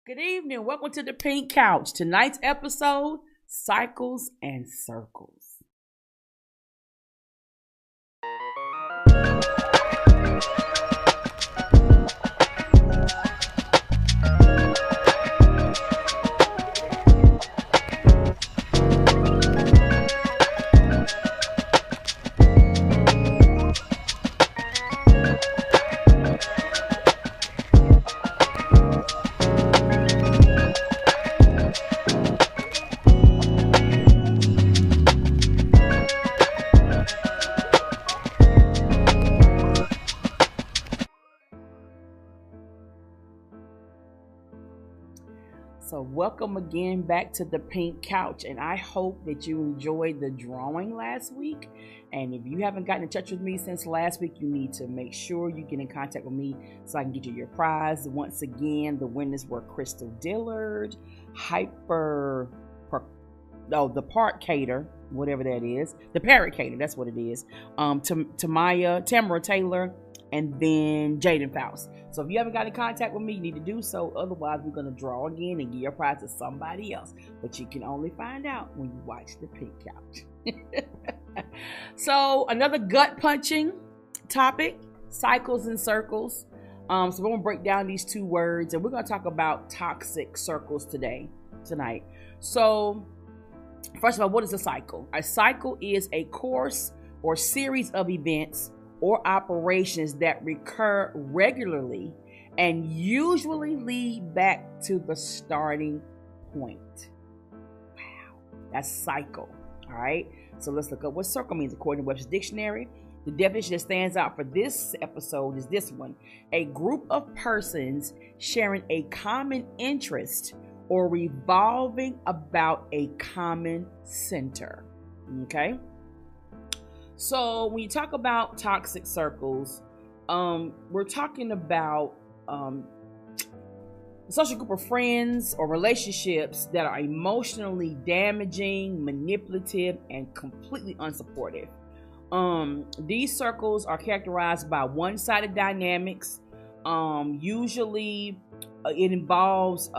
Good evening. Welcome to the Pink Couch. Tonight's episode, Cycles and Circles. So, welcome again back to the Pink Couch, and I hope that you enjoyed the drawing last week. And if you haven't gotten in touch with me since last week, you need to make sure you get in contact with me so I can get you your prize. Once again, the winners were Crystal Dillard, the Parkcator, whatever that is, the Parrotcator, that's what it is. Tamara Taylor, and then Jaden Faust. So if you haven't got in contact with me, you need to do so. Otherwise, we're going to draw again and give your prize to somebody else. But you can only find out when you watch the Pink Couch. So another gut punching topic, cycles and circles. So we're going to break down these two words, and we're going to talk about toxic circles tonight. So first of all, what is a cycle? A cycle is a course or series of events or operations that recur regularly and usually lead back to the starting point. Wow, that's cycle. All right, so let's look up what circle means according to Webster's Dictionary. The definition that stands out for this episode is this one: a group of persons sharing a common interest or revolving about a common center. Okay. So when you talk about toxic circles, we're talking about a social group of friends or relationships that are emotionally damaging, manipulative, and completely unsupportive. These circles are characterized by one-sided dynamics. Usually, it involves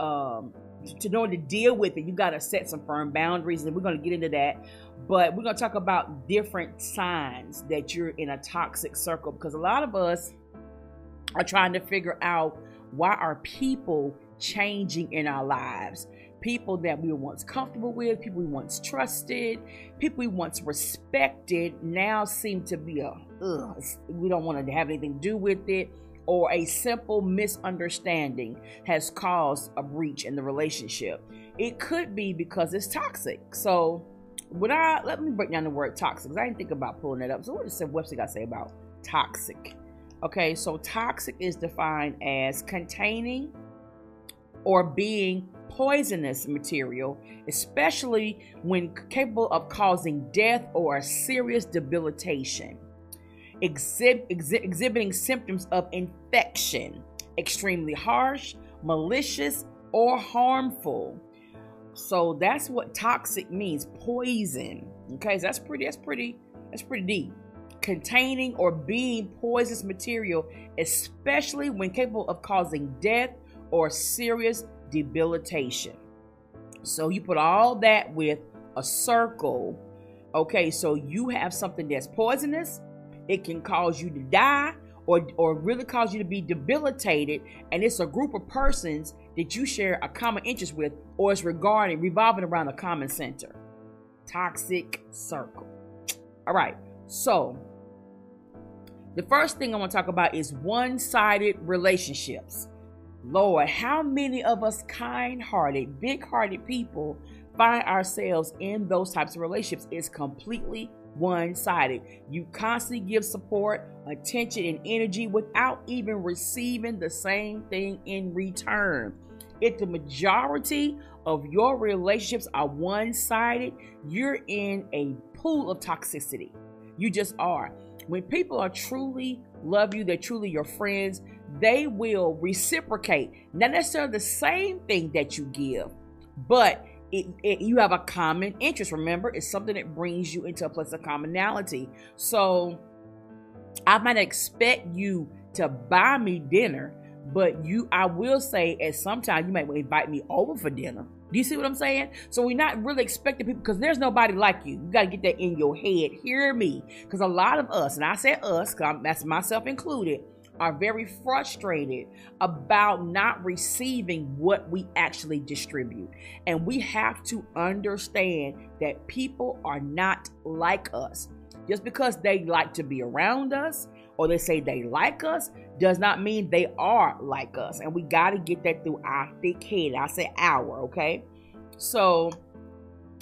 to know to deal with it, you got to set some firm boundaries, and we're going to get into that. But we're going to talk about different signs that you're in a toxic circle, because a lot of us are trying to figure out, why are people changing in our lives? People that we were once comfortable with, people we once trusted, people we once respected now seem to be we don't want to have anything to do with it, or a simple misunderstanding has caused a breach in the relationship. It could be because it's toxic. So let me break down the word toxic, because I didn't think about pulling it up. So what does Webster got to say about toxic? Okay, so toxic is defined as containing or being poisonous material, especially when capable of causing death or a serious debilitation. Exhibiting symptoms of infection, extremely harsh, malicious, or harmful. So that's what toxic means, poison. Okay, so that's pretty deep. Containing or being poisonous material, especially when capable of causing death or serious debilitation. So you put all that with a circle. Okay, so you have something that's poisonous. It can cause you to die or really cause you to be debilitated. And it's a group of persons that you share a common interest with, or it's revolving around a common center. Toxic circle. All right. So the first thing I want to talk about is one-sided relationships. Lord, how many of us kind-hearted, big-hearted people find ourselves in those types of relationships? It's completely one-sided. You constantly give support, attention, and energy without even receiving the same thing in return. If the majority of your relationships are one-sided, you're in a pool of toxicity. You just are. When people are truly love you, they're truly your friends, they will reciprocate. Not necessarily the same thing that you give, but you have a common interest. Remember, it's something that brings you into a place of commonality. So I might expect you to buy me dinner, But I will say, at some time, you might invite me over for dinner. Do you see what I'm saying? So we're not really expecting people, because there's nobody like you. You got to get that in your head. Hear me. Because a lot of us, and I say us, because that's myself included, are very frustrated about not receiving what we actually distribute. And we have to understand that people are not like us. Just because they like to be around us, or they say they like us, does not mean they are like us. And we got to get that through our thick head. I say our, okay? So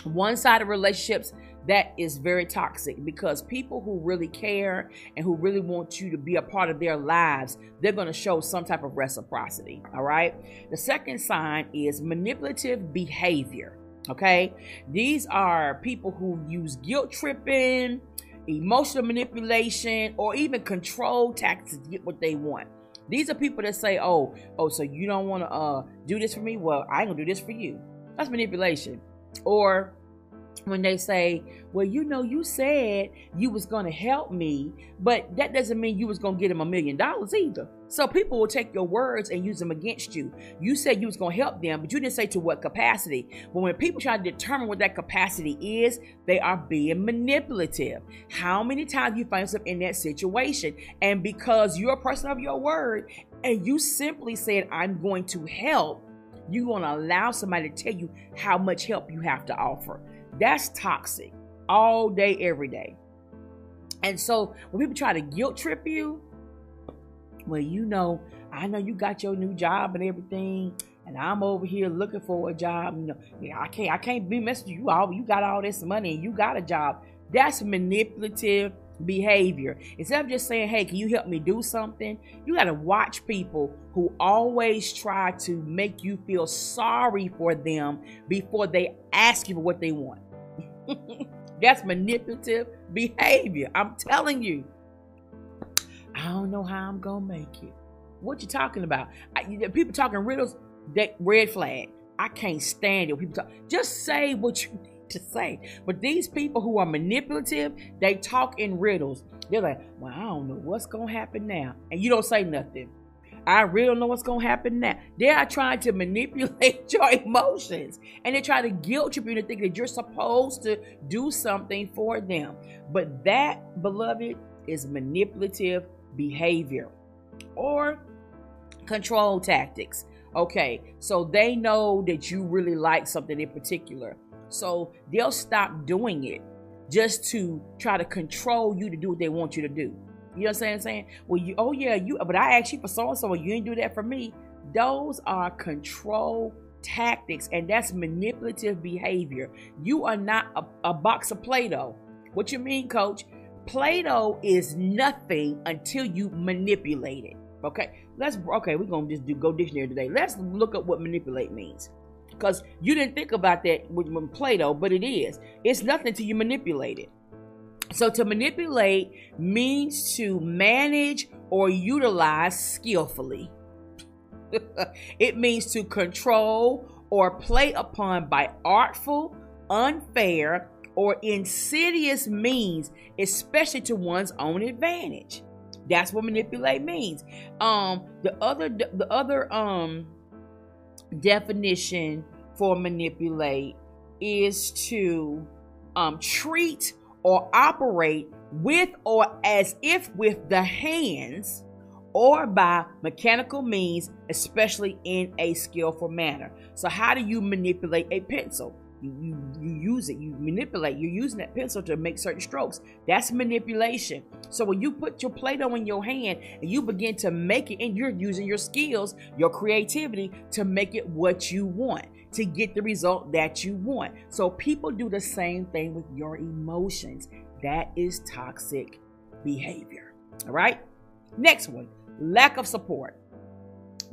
one-sided relationships, that is very toxic, because people who really care and who really want you to be a part of their lives, they're going to show some type of reciprocity. All right. The second sign is manipulative behavior. Okay. These are people who use guilt tripping, emotional manipulation, or even control tactics to get what they want. These are people that say, oh, so you don't want to do this for me? Well, I ain't gonna do this for you. That's manipulation. Or when they say, well, you said you was going to help me, but that doesn't mean you was going to get them $1 million either. So people will take your words and use them against you. You said you was going to help them, but you didn't say to what capacity. But when people try to determine what that capacity is, they are being manipulative. How many times you find yourself in that situation? And because you're a person of your word and you simply said, I'm going to help, you're going to allow somebody to tell you how much help you have to offer. That's toxic all day, every day. And so when people try to guilt trip you, well, I know you got your new job and everything, and I'm over here looking for a job. I can't be messing with you. You got all this money and you got a job. That's manipulative behavior. Instead of just saying, hey, can you help me do something? You got to watch people who always try to make you feel sorry for them before they ask you for what they want. That's manipulative behavior. I'm telling you. I don't know how I'm gonna make it. What you talking about? People talking riddles, that red flag. I can't stand it when people talk. Just say what you need to say. But these people who are manipulative, they talk in riddles. They're like, well, I don't know what's gonna happen now. And you don't say nothing. I really don't know what's going to happen now. They are trying to manipulate your emotions. And they try to guilt trip you into thinking that you're supposed to do something for them. But that, beloved, is manipulative behavior or control tactics. Okay, so they know that you really like something in particular. So they'll stop doing it just to try to control you to do what they want you to do. You know what I'm saying? Well, but I asked you for so-and-so, and you didn't do that for me. Those are control tactics, and that's manipulative behavior. You are not a box of Play-Doh. What you mean, Coach? Play-Doh is nothing until you manipulate it. Okay, we're gonna just go dictionary today. Let's look up what manipulate means, because you didn't think about that with Play-Doh, but it is. It's nothing until you manipulate it. So to manipulate means to manage or utilize skillfully. It means to control or play upon by artful, unfair, or insidious means, especially to one's own advantage. That's what manipulate means. The other definition for manipulate is to treat or operate with or as if with the hands or by mechanical means, especially in a skillful manner. So how do you manipulate a pencil? You use it, you manipulate, you're using that pencil to make certain strokes. That's manipulation. So when you put your Play-Doh in your hand and you begin to make it, and you're using your skills, your creativity to make it what you want, to get the result that you want. So people do the same thing with your emotions. That is toxic behavior. All right. Next one, lack of support.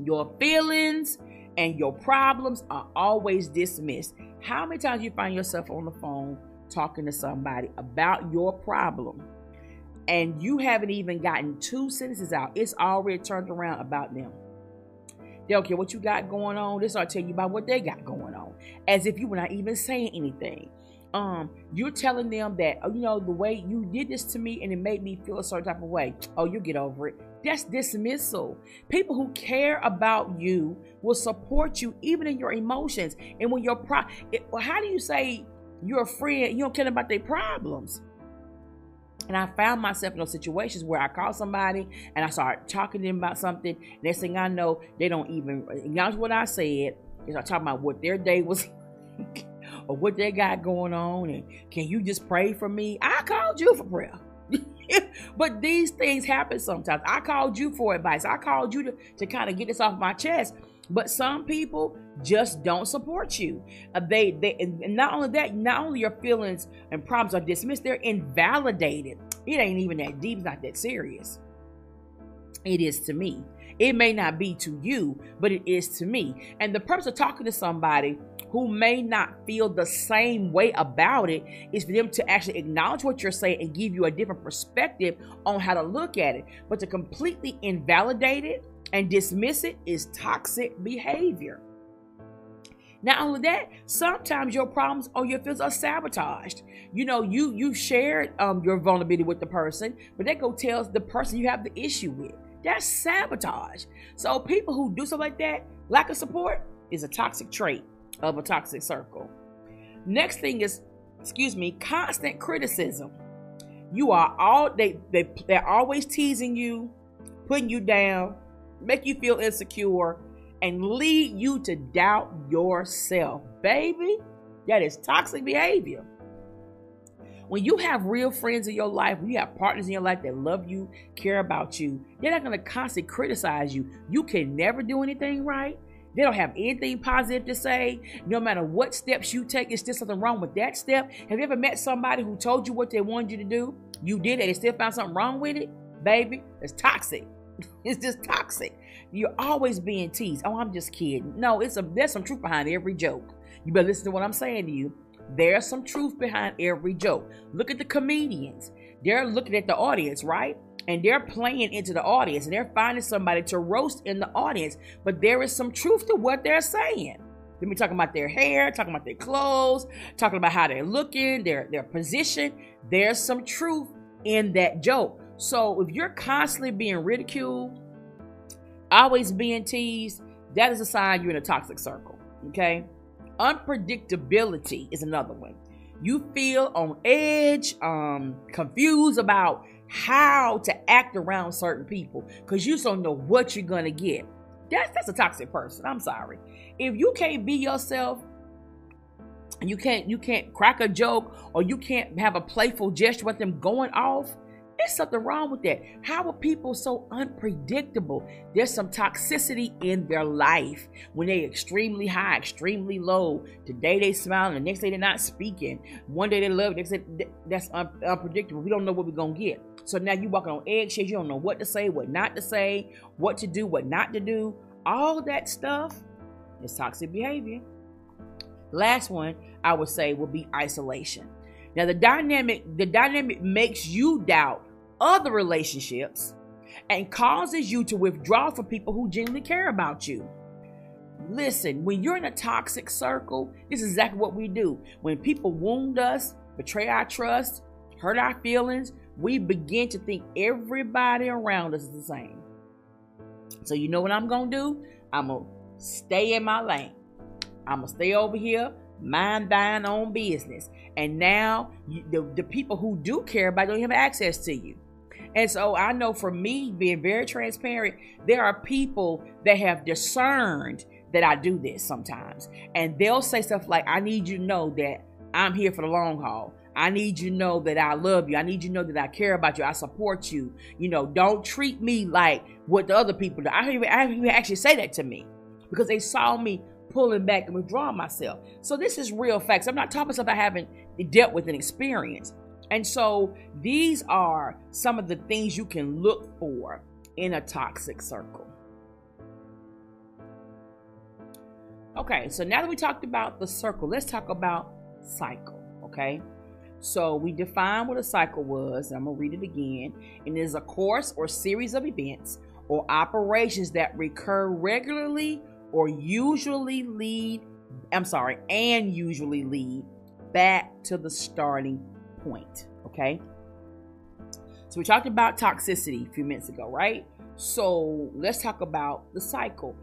Your feelings and your problems are always dismissed. How many times you find yourself on the phone talking to somebody about your problem and you haven't even gotten 2 sentences out? It's already turned around about them. They don't care what you got going on. They start telling you about what they got going on, as if you were not even saying anything. You're telling them that, the way you did this to me and it made me feel a certain type of way. Oh, you get over it. That's dismissal. People who care about you will support you even in your emotions. And when how do you say you're a friend, you don't care about their problems? And I found myself in those situations where I call somebody and I start talking to them about something. Next thing I know, they don't even acknowledge what I said. They start talking about what their day was like or what they got going on. And can you just pray for me? I called you for prayer. But these things happen sometimes. I called you for advice. I called you to kind of get this off my chest. But some people just don't support you. And not only that, not only your feelings and problems are dismissed, they're invalidated. It ain't even that deep. It's not that serious. It is to me. It may not be to you, but it is to me. And the purpose of talking to somebody who may not feel the same way about it is for them to actually acknowledge what you're saying and give you a different perspective on how to look at it. But to completely invalidate it and dismiss it is toxic behavior. Not only that, sometimes your problems or your feelings are sabotaged. You know, you shared your vulnerability with the person, but they go tell the person you have the issue with. That's sabotage. So people who do something like that, lack of support, is a toxic trait of a toxic circle. Next thing is, constant criticism. You are they're always teasing you, putting you down, make you feel insecure, and lead you to doubt yourself. Baby, that is toxic behavior. When you have real friends in your life, when you have partners in your life that love you, care about you, they're not going to constantly criticize you. You can never do anything right. They don't have anything positive to say. No matter what steps you take, there's still something wrong with that step. Have you ever met somebody who told you what they wanted you to do? You did it and they still found something wrong with it? Baby, it's toxic. It's just toxic. You're always being teased. Oh, I'm just kidding. No, there's some truth behind every joke. You better listen to what I'm saying to you. There's some truth behind every joke. Look at the comedians. They're looking at the audience, right? And they're playing into the audience and they're finding somebody to roast in the audience. But there is some truth to what they're saying. Let me talking about their hair, talking about their clothes, talking about how they're looking, their position. There's some truth in that joke. So if you're constantly being ridiculed, always being teased, that is a sign you're in a toxic circle. Okay? Unpredictability is another one. You feel on edge, confused about how to act around certain people because you just don't know what you're gonna get. That's a toxic person. I'm sorry. If you can't be yourself, and you can't crack a joke, or you can't have a playful gesture with them going off, there's something wrong with that. How are people so unpredictable? There's some toxicity in their life when they're extremely high, extremely low. Today they smiling, the next day they're not speaking. One day they love, next day that's unpredictable. We don't know what we're gonna get. So now you're walking on eggshells. You don't know what to say, what not to say, what to do, what not to do. All that stuff is toxic behavior. Last one I would say would be isolation. Now the dynamic makes you doubt other relationships and causes you to withdraw from people who genuinely care about you. Listen, when you're in a toxic circle, this is exactly what we do. When people wound us, betray our trust, hurt our feelings, we begin to think everybody around us is the same. So you know what I'm going to do? I'm going to stay in my lane. I'm going to stay over here, mind thine own business. And now the people who do care about you don't have access to you. And so I know for me, being very transparent, there are people that have discerned that I do this sometimes. And they'll say stuff like, I need you to know that I'm here for the long haul. I need you to know that I love you. I need you to know that I care about you. I support you. You know, don't treat me like what the other people do. I even actually say that to me because they saw me pulling back and withdrawing myself. So this is real facts. I'm not talking stuff I haven't dealt with and experienced. And so these are some of the things you can look for in a toxic circle. Okay, so now that we talked about the circle, let's talk about cycle, okay? So we defined what a cycle was. I'm going to read it again. And it is a course or series of events or operations that recur regularly or usually lead back to the starting point, okay? So we talked about toxicity a few minutes ago, right? So let's talk about the cycle.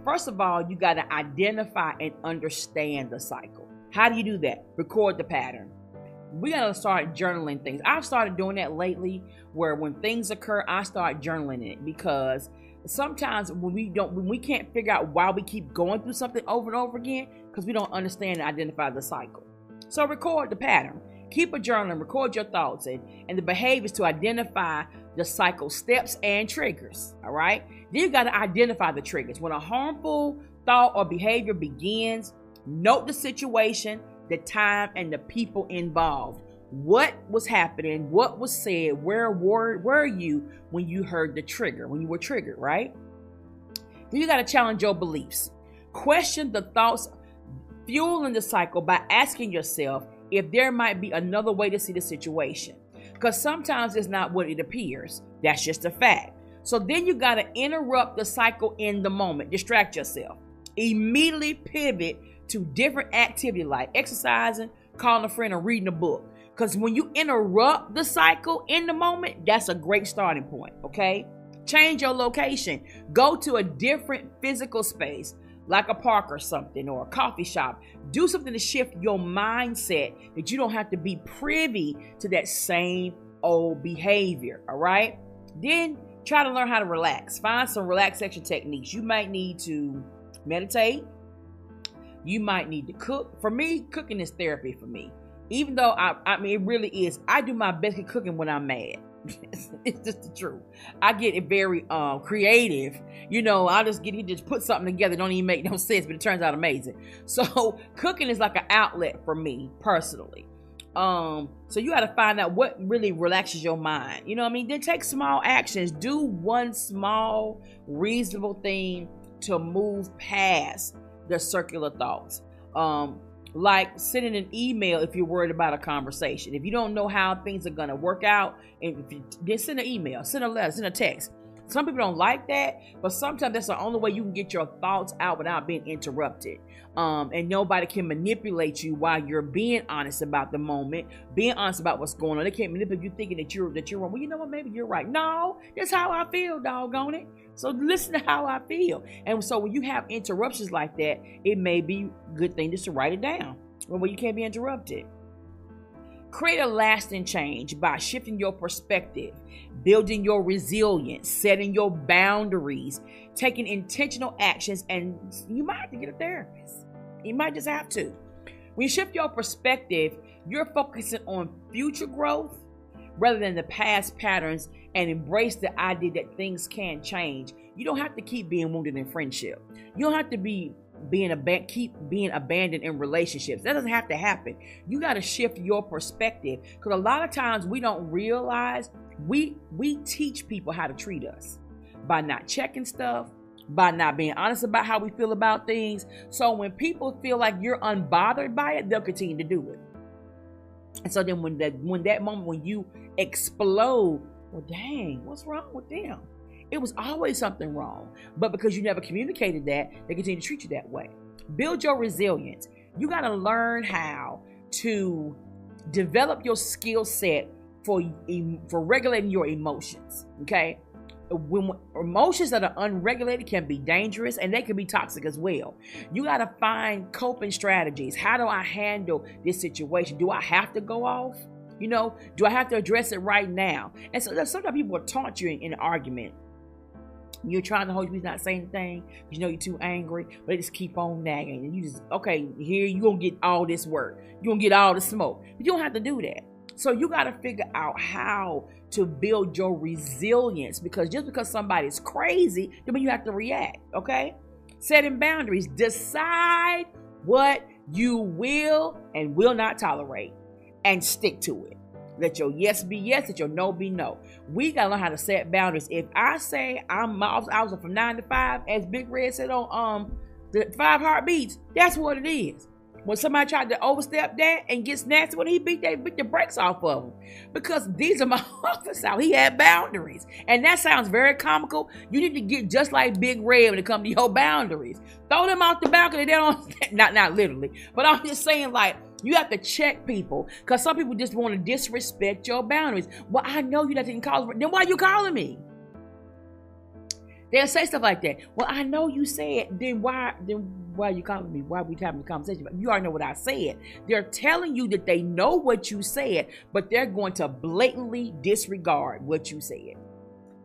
First of all, you got to identify and understand the cycle. How do you do that? Record the pattern. We got to start journaling things. I've started doing that lately, where when things occur, I start journaling it, because sometimes when we can't figure out why we keep going through something over and over again, because we don't understand and identify the cycle. So record the pattern. Keep a journal and record your thoughts and the behaviors to identify the cycle steps and triggers. All right. Then you got to identify the triggers. When a harmful thought or behavior begins, note the situation, the time, and the people involved. What was happening? What was said? Where were you when you heard the trigger, when you were triggered, right? Then you got to challenge your beliefs. Question the thoughts fueling the cycle by asking yourself if there might be another way to see the situation. Because sometimes it's not what it appears. That's just a fact. So then you got to interrupt the cycle in the moment. Distract yourself. Immediately pivot to different activity like exercising, calling a friend, or reading a book. Because when you interrupt the cycle in the moment, that's a great starting point, okay? Change your location. Go to a different physical space, like a park or something, or a coffee shop. Do something to shift your mindset that you don't have to be privy to that same old behavior, all right? Then try to learn how to relax. Find some relaxation techniques. You might need to meditate. You might need to cook. For me, cooking is therapy for me. Even though, I mean, it really is. I do my best at cooking when I'm mad. It's just the truth. I get very creative. You know, I just put something together. Don't even make no sense, but it turns out amazing. So cooking is like an outlet for me personally. So you got to find out what really relaxes your mind. You know what I mean? Then take small actions. Do one small, reasonable thing to move past the circular thoughts. Like sending an email if you're worried about a conversation. If you don't know how things are going to work out, then send an email, send a letter, send a text. Some people don't like that, but sometimes that's the only way you can get your thoughts out without being interrupted. And nobody can manipulate you while you're being honest about the moment, being honest about what's going on. They can't manipulate you thinking that you're wrong. Well, you know what? Maybe you're right. No, that's how I feel, doggone it. So listen to how I feel. And so when you have interruptions like that, it may be a good thing just to write it down when you can't be interrupted. Create a lasting change by shifting your perspective, building your resilience, setting your boundaries, taking intentional actions, and you might have to get a therapist. You might just have to. When you shift your perspective, you're focusing on future growth rather than the past patterns, and embrace the idea that things can change. You don't have to keep being wounded in friendship. You don't have to keep being abandoned in relationships. That doesn't have to happen. You got to shift your perspective, because a lot of times we don't realize we teach people how to treat us by not checking stuff, by not being honest about how we feel about things. So when people feel like you're unbothered by it, they'll continue to do it. And so then when that moment when you explode, well, dang, what's wrong with them? It was always something wrong. But because you never communicated that, they continue to treat you that way. Build your resilience. You got to learn how to develop your skill set for regulating your emotions, okay? When emotions that are unregulated can be dangerous, and they can be toxic as well. You got to find coping strategies. How do I handle this situation? Do I have to go off? You know, do I have to address it right now? And so sometimes people will taunt you in an argument. You're trying to hold your peace, not saying anything, because you know you're too angry, but they just keep on nagging. And you just, okay, here you're going to get all this work. You're going to get all the smoke. But you don't have to do that. So you got to figure out how to build your resilience, because just because somebody's crazy doesn't mean you have to react, okay? Setting boundaries. Decide what you will and will not tolerate, and stick to it. Let your yes be yes, let your no be no. We got to learn how to set boundaries. If I say I was from 9 to 5, as Big Red said on the 5 Heartbeats, that's what it is. When somebody tried to overstep that and gets nasty, when he beat the brakes off of him. Because these are my office out. He had boundaries. And that sounds very comical. You need to get just like Big Red when it comes to your boundaries. Throw them out the balcony. They don't, not literally. But I'm just saying, like, you have to check people. Because some people just want to disrespect your boundaries. Well, I know you didn't call me. Then why are you calling me? They'll say stuff like that. Well, I know you said, then why are you calling me? Why are we having a conversation? You already know what I said. They're telling you that they know what you said, but they're going to blatantly disregard what you said.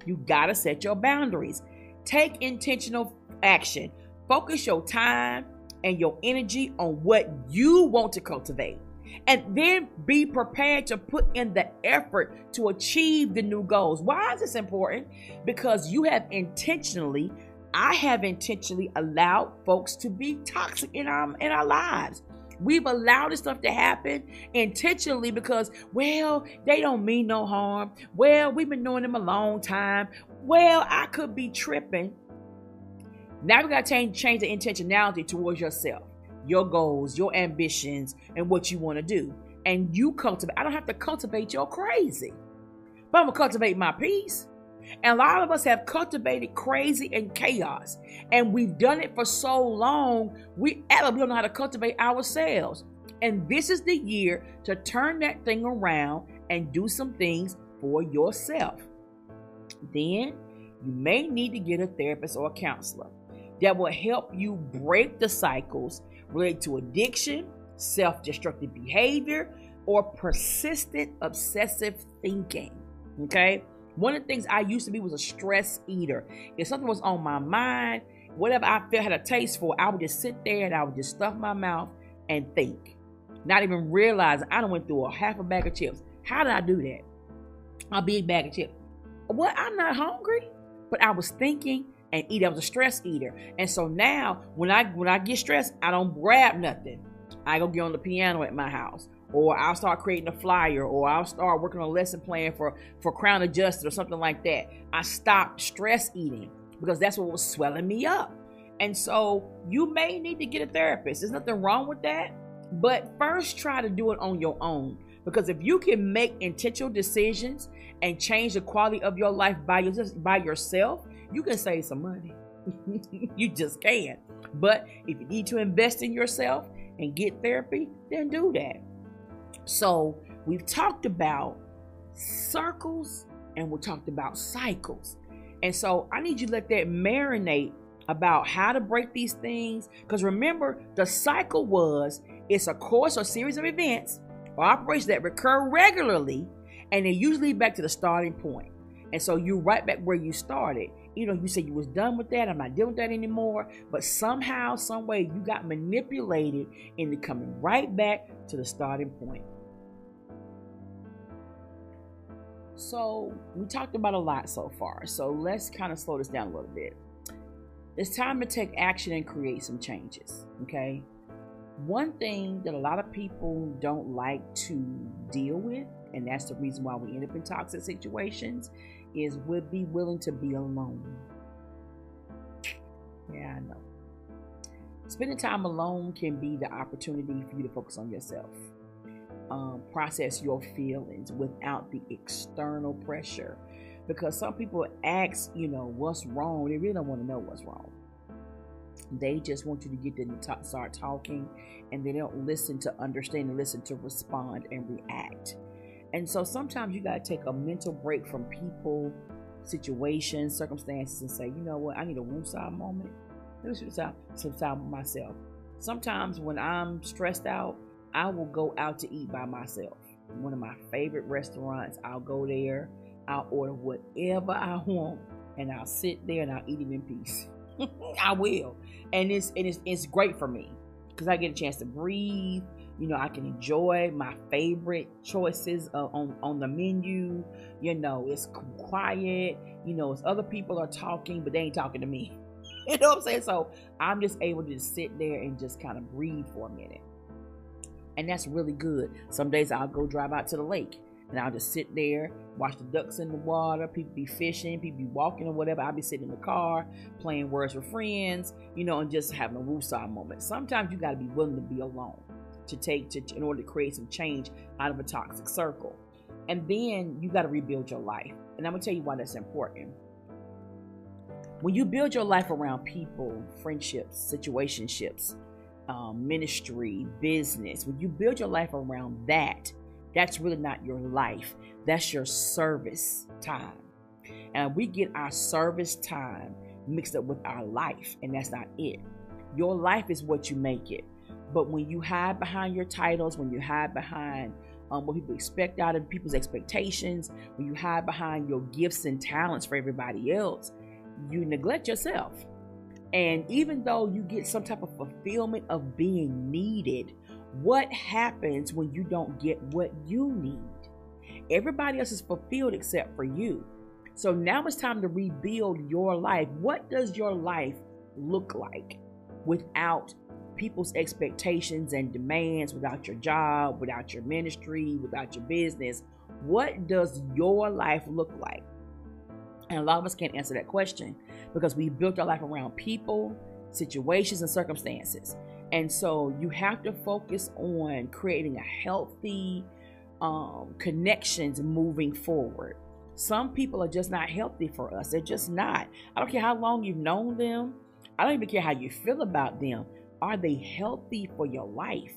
You gotta set your boundaries. Take intentional action. Focus your time and your energy on what you want to cultivate. And then be prepared to put in the effort to achieve the new goals. Why is this important? Because I have intentionally allowed folks to be toxic in our lives. We've allowed this stuff to happen intentionally because, well, they don't mean no harm. Well, we've been knowing them a long time. Well, I could be tripping. Now we got to change the intentionality towards yourself, your goals, your ambitions, and what you want to do. And you cultivate. I don't have to cultivate your crazy, but I'm going to cultivate my peace. And a lot of us have cultivated crazy and chaos. And we've done it for so long, we don't know how to cultivate ourselves. And this is the year to turn that thing around and do some things for yourself. Then you may need to get a therapist or a counselor that will help you break the cycles related to addiction, self-destructive behavior, or persistent obsessive thinking. Okay? One of the things I used to be was a stress eater. If something was on my mind, whatever I felt had a taste for, I would just sit there and I would just stuff my mouth and think. Not even realizing I done went through a half a bag of chips. How did I do that? A big bag of chips. Well, I'm not hungry, but I was thinking and eating. I was a stress eater. And so now when I get stressed, I don't grab nothing. I go get on the piano at my house. Or I'll start creating a flyer, or I'll start working on a lesson plan for Crown Adjusted or something like that. I stopped stress eating because that's what was swelling me up. And so you may need to get a therapist. There's nothing wrong with that. But first try to do it on your own. Because if you can make intentional decisions and change the quality of your life by yourself, you can save some money. You just can. But if you need to invest in yourself and get therapy, then do that. So we've talked about circles and we talked about cycles. And so I need you to let that marinate about how to break these things. Because remember, the cycle it's a course or series of events or operations that recur regularly, and they usually back to the starting point. And so you're right back where you started. You said you was done with that. I'm not dealing with that anymore. But somehow, some way, you got manipulated into coming right back to the starting point. So we talked about a lot so far. So let's kind of slow this down a little bit. It's time to take action and create some changes. Okay. One thing that a lot of people don't like to deal with, and that's the reason why we end up in toxic situations, is would be willing to be alone. Yeah, I know. Spending time alone can be the opportunity for you to focus on yourself. Process your feelings without the external pressure. Because some people ask, what's wrong? They really don't want to know what's wrong. They just want you to get them to start talking, and they don't listen to understand and listen to respond and react. And so sometimes you got to take a mental break from people, situations, circumstances, and say, you know what, I need a woosah moment. Let me spend some time with myself. Sometimes when I'm stressed out, I will go out to eat by myself. One of my favorite restaurants, I'll go there, I'll order whatever I want, and I'll sit there and I'll eat it in peace. I will. And it's great for me because I get a chance to breathe. I can enjoy my favorite choices on the menu. It's quiet. It's other people are talking, but they ain't talking to me. You know what I'm saying? So I'm just able to just sit there and just kind of breathe for a minute. And that's really good. Some days I'll go drive out to the lake and I'll just sit there, watch the ducks in the water. People be fishing, people be walking or whatever. I'll be sitting in the car, playing Words with Friends, and just having a woosah moment. Sometimes you got to be willing to be alone in order to create some change out of a toxic circle. And then you got to rebuild your life. And I'm going to tell you why that's important. When you build your life around people, friendships, situationships, ministry, business, when you build your life around that, that's really not your life. That's your service time. And we get our service time mixed up with our life, and that's not it. Your life is what you make it. But when you hide behind your titles, when you hide behind what people expect out of people's expectations, when you hide behind your gifts and talents for everybody else, you neglect yourself. And even though you get some type of fulfillment of being needed, what happens when you don't get what you need? Everybody else is fulfilled except for you. So now it's time to rebuild your life. What does your life look like without people's expectations and demands, without your job, without your ministry, without your business? What does your life look like? And a lot of us can't answer that question because we built our life around people, situations, and circumstances. And so you have to focus on creating a healthy connections moving forward. Some people are just not healthy for us. They're just not. I don't care how long you've known them. I don't even care how you feel about them. Are they healthy for your life?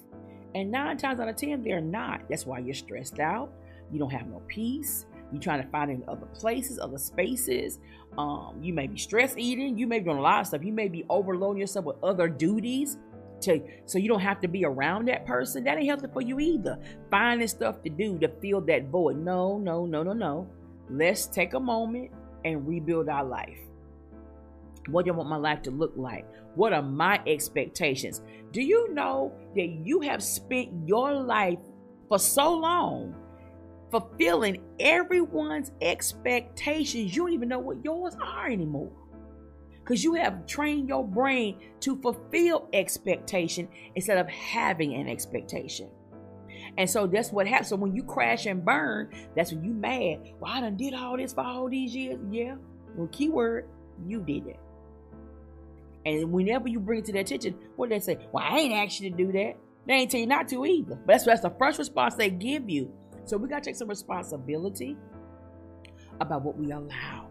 And 9 times out of 10, they're not. That's why you're stressed out. You don't have no peace. You're trying to find it in other places, other spaces. You may be stress eating. You may be doing a lot of stuff. You may be overloading yourself with other duties so you don't have to be around that person. That ain't healthy for you either. Finding stuff to do to fill that void. No. Let's take a moment and rebuild our life. What do I want my life to look like? What are my expectations? Do you know that you have spent your life for so long fulfilling everyone's expectations? You don't even know what yours are anymore, because you have trained your brain to fulfill expectation instead of having an expectation. And so that's what happens. So when you crash and burn, that's when you mad. Well, I done did all this for all these years. Yeah. Well, keyword, you did that. And whenever you bring it to their attention, what do they say? Well, I ain't asked you to do that. They ain't tell you not to either. But that's the first response they give you. So we got to take some responsibility about what we allow.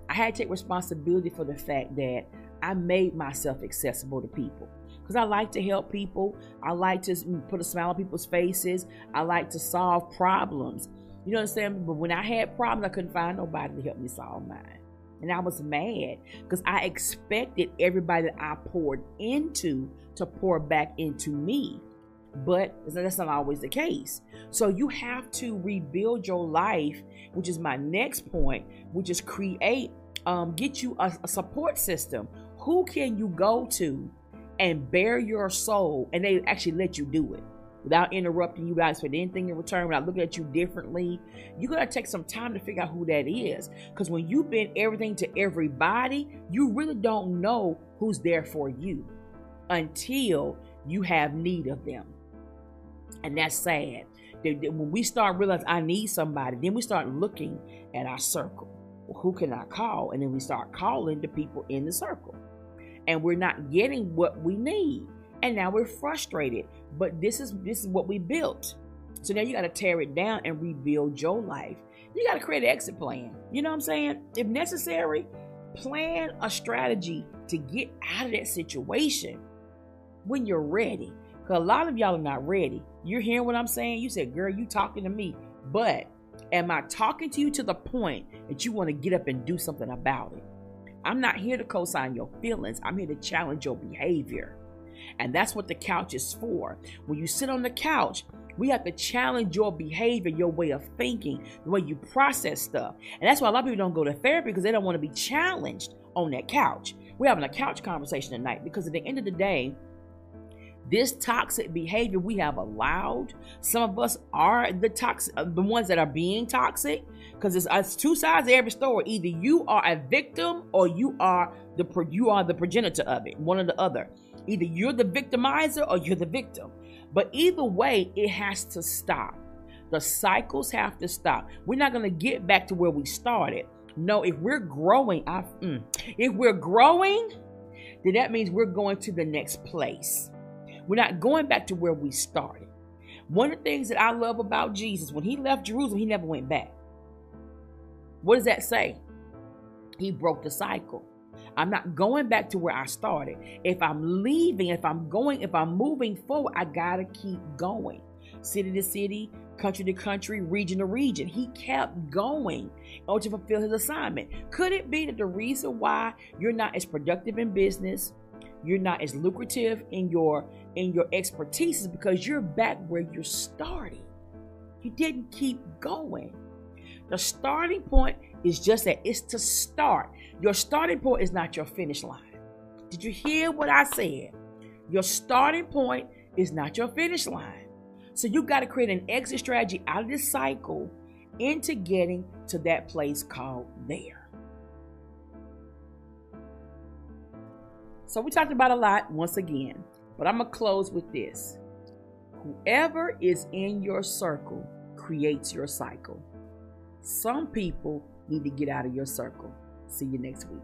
I had to take responsibility for the fact that I made myself accessible to people, because I like to help people. I like to put a smile on people's faces. I like to solve problems. You know what I'm saying? But when I had problems, I couldn't find nobody to help me solve mine. And I was mad because I expected everybody that I poured into to pour back into me. But that's not always the case. So you have to rebuild your life, which is my next point, which is get you a support system. Who can you go to and bare your soul, and they actually let you do it without interrupting you guys for anything in return, without looking at you differently? You got to take some time to figure out who that is, because when you've been everything to everybody, you really don't know who's there for you until you have need of them. And that's sad. When we start realizing I need somebody, then we start looking at our circle. Well, who can I call? And then we start calling the people in the circle, and we're not getting what we need. And now we're frustrated. But this is what we built. So now you got to tear it down and rebuild your life. You got to create an exit plan. You know what I'm saying? If necessary, plan a strategy to get out of that situation when you're ready. Because a lot of y'all are not ready. You're hearing what I'm saying? You said, girl, you talking to me. But am I talking to you to the point that you want to get up and do something about it? I'm not here to co-sign your feelings. I'm here to challenge your behavior. And that's what the couch is for. When you sit on the couch, we have to challenge your behavior, your way of thinking, the way you process stuff. And that's why a lot of people don't go to therapy, because they don't want to be challenged on that couch. We're having a couch conversation tonight, because at the end of the day, this toxic behavior we have allowed, some of us are the ones that are being toxic, because it's two sides of every story. Either you are a victim or you are the progenitor of it, one or the other. Either you're the victimizer or you're the victim. But either way, it has to stop. The cycles have to stop. We're not going to get back to where we started. No, if we're growing, then that means we're going to the next place. We're not going back to where we started. One of the things that I love about Jesus, when he left Jerusalem, he never went back. What does that say? He broke the cycle. I'm not going back to where I started. If I'm leaving, if I'm moving forward, I gotta keep going. City to city, country to country, region to region. He kept going in order to fulfill his assignment. Could it be that the reason why you're not as productive in business, you're not as lucrative in your expertise, is because you're back where you're starting? You didn't keep going. The starting point is just that. It's to start. Your starting point is not your finish line. Did you hear what I said? Your starting point is not your finish line. So you got to create an exit strategy out of this cycle into getting to that place called there. So we talked about a lot once again, but I'm going to close with this. Whoever is in your circle creates your cycle. Some people need to get out of your circle. See you next week.